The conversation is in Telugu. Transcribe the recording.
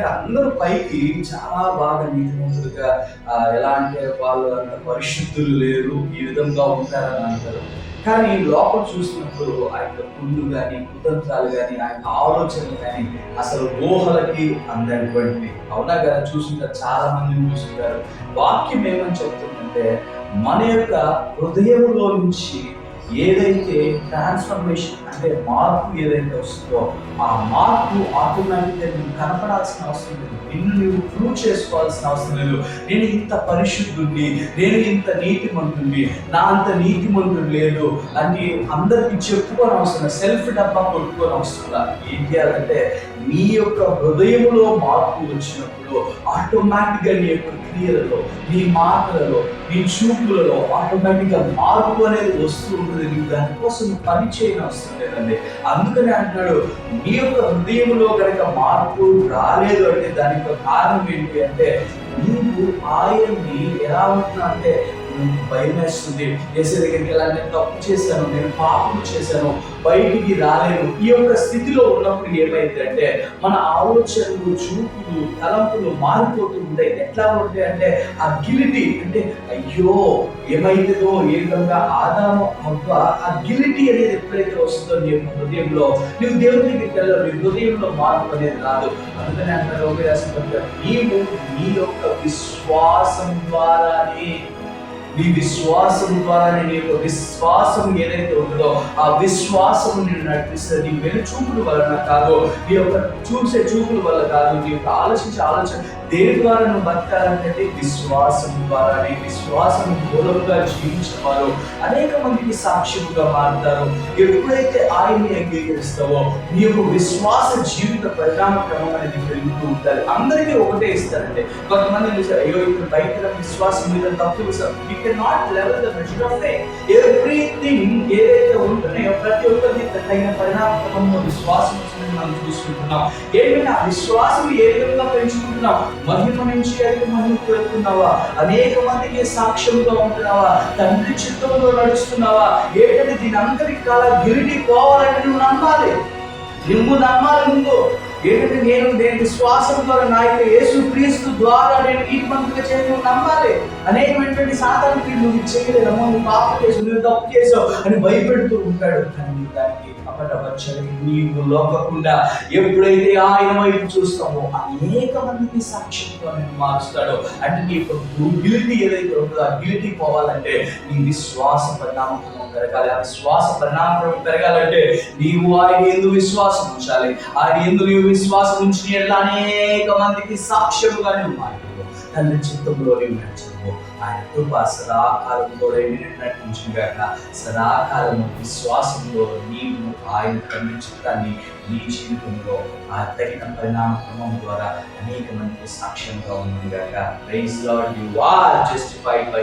చూడడానికి అందరూ పైకి చాలా బాగా నీతిమంతులుగా, ఎలా అంటే వాళ్ళు అంత పరిశుద్ధులు లేరు, ఈ విధంగా ఉంటారని అంటారు. కానీ లోపల చూసినప్పుడు ఆ యొక్క కుళ్ళు కానీ, కుతంత్రాలు కానీ, ఆ యొక్క ఆలోచనలు కానీ అసలు ఊహలకి అందనటువంటివి. అవునా కదా? చూసుంటారు, చాలా మందిని చూసుంటారు. వాక్యం ఏమని చెప్తుందంటే మన యొక్క హృదయంలో నుంచి ఏదైతే ట్రాన్స్ఫర్మేషన్ అంటే మార్పు ఏదైతే వస్తుందో ఆ మార్పు ఆటోమేటిక్గా నువ్వు కనపడాల్సిన అవసరం లేదు, నిన్ను నువ్వు ప్రూవ్ చేసుకోవాల్సిన అవసరం లేదు. నేను ఇంత పరిశుద్ధుడిని, నేను ఇంత నీతిమంతుడిని, నా అంత నీతిమంతుడు లేదు అని అందరికి చెప్పుకోని అవసరం లేదు, సెల్ఫ్ డబ్బా కొట్టుకోని అవసరం లేదు. ఏం చేయాలంటే నీ యొక్క హృదయంలో మార్పు వచ్చినప్పుడు ఆటోమేటిక్గా నీ యొక్క క్రియలలో, నీ మాటలలో, నీ చూపులలో ఆటోమేటిక్గా మార్పు అనేది వస్తూ ఉంటుంది. నీకు దానికోసం పని చేయని అవసరం లేదండి. అందుకనే అంటున్నాడు, నీ యొక్క హృదయంలో కనుక మార్పు రాలేదు అంటే దానికి కారణం ఏంటి అంటే నీవు ఆయన్ని ఎలా ఉంటున్నా అంటే భయం వేస్తుంది, చేసే దగ్గరికి ఎలా నేను తప్పు చేశాను, నేను పాపం చేశాను, బయటికి రాలేను. ఈ యొక్క స్థితిలో ఉన్నప్పుడు ఏమైందంటే మన ఆలోచనలు, చూపులు, తలంపులు మారిపోతూ ఉంటాయి. ఎట్లా ఉంటాయి అంటే ఆ గిలిటీ, అంటే అయ్యో ఏమైతుందో, ఏ విధంగా ఆదాము అవ్వ ఆ గిలిటీ అనేది ఎప్పుడైతే వస్తుందో నీ యొక్క హృదయంలో, నువ్వు దేవుని దగ్గరికి వెళ్ళావు, నీ హృదయంలో మార్పు అనేది రాదు. అందుకని అంటారు నీవు నీ యొక్క విశ్వాసం ద్వారానే, నీ విశ్వాసం ద్వారా నీ యొక్క విశ్వాసం ఏదైతే ఉంటుందో ఆ విశ్వాసం నేను నడిపిస్తుంది. నీ వెలుచూపుల వలన కాదు, నీ యొక్క చూసే చూపుల వల్ల కాదు, నీ యొక్క ఆలోచన దేని ద్వారా నువ్వు బతకాలంటే విశ్వాసం ద్వారానే. విశ్వాసం మూలంగా జీవించిన వారు అనేక మందికి సాక్ష్యముగా మారుతారు. ఎప్పుడైతే ఆయన్ని అంగీకరిస్తావో నీ యొక్క విశ్వాస జీవిత పరిణామ క్రమం అనేది పెరుగుతూ ఉంటుంది. అందరికీ ఒకటే ఇస్తారంటే కొంతమంది చూసారు, అయ్యో ఇప్పుడు బయట విశ్వాసం మీద తప్పు cannot level the measure of faith. Everything ఏదైతే ఉంటున్నాయో ప్రతి ఒక్కరికి తగిన పరిణామక్రమంలో విశ్వాసం మనం చూసుకుంటున్నాం. ఏమైనా విశ్వాసం ఏ విధంగా పెంచుకుంటున్నాం? మహిమ నుంచి అయితే మహిమకు వెళ్తున్నావా? అనేక మందికి సాక్ష్యంగా ఉంటున్నావా? తండ్రి చిత్తంలో నడుస్తున్నావా? ఏంటంటే దీని అందరికి కాల గిరిటి పోవాలంటే నువ్వు నమ్మాలి. ముందు ఏంటంటే నేను విశ్వాసం ద్వారా నా యొక్క యేసు క్రీస్తు ద్వారా నేను నీతిమంతులుగా చేయను నమ్మాలి. అనేకమైనటువంటి సాతానికి నువ్వు చేయలేదమ్మా, నువ్వు పాపం చేసావు, నువ్వు తప్పు చేసావు అని భయపెడుతూ ఉంటాడు. కానీ దానికి అపటపచ్చని నీవు లోకకుండా ఎప్పుడైతే ఆయన వైపు చూస్తామో అనేక మందికి సాక్ష్యంతో నేను మారుస్తాడు. అంటే నీ యొక్క గిలిటీ ఏదైతే ఉంటుందో ఆ గిలిటీ పోవాలంటే నీ విశ్వాస పరిణామం పెరగాలి. ఆ విశ్వాస పరిణామం పెరగాలంటే నీవు ఆయన యందు విశ్వాసం ఉంచాలి. ఆయన యందు నీవు విశ్వాసం ఉంచి ఎట్లా అనేక మందికి సాక్ష్యముగా నువ్వు మాట్లాడు. తండ్రి చిత్తంలో నీవు నడిచావు. ఆయన కృప సదాకాలంలో నడిపించుగాక. సదాకాలము విశ్వాసంలో నీవు ఆయన తండ్రి చిత్తాన్ని నీ జీవితంలో ఆ తగిన పరిణామ క్రమం ద్వారా అనేక మందికి సాక్ష్యంగా ఉందిగాక. Praise Lord, you are justified by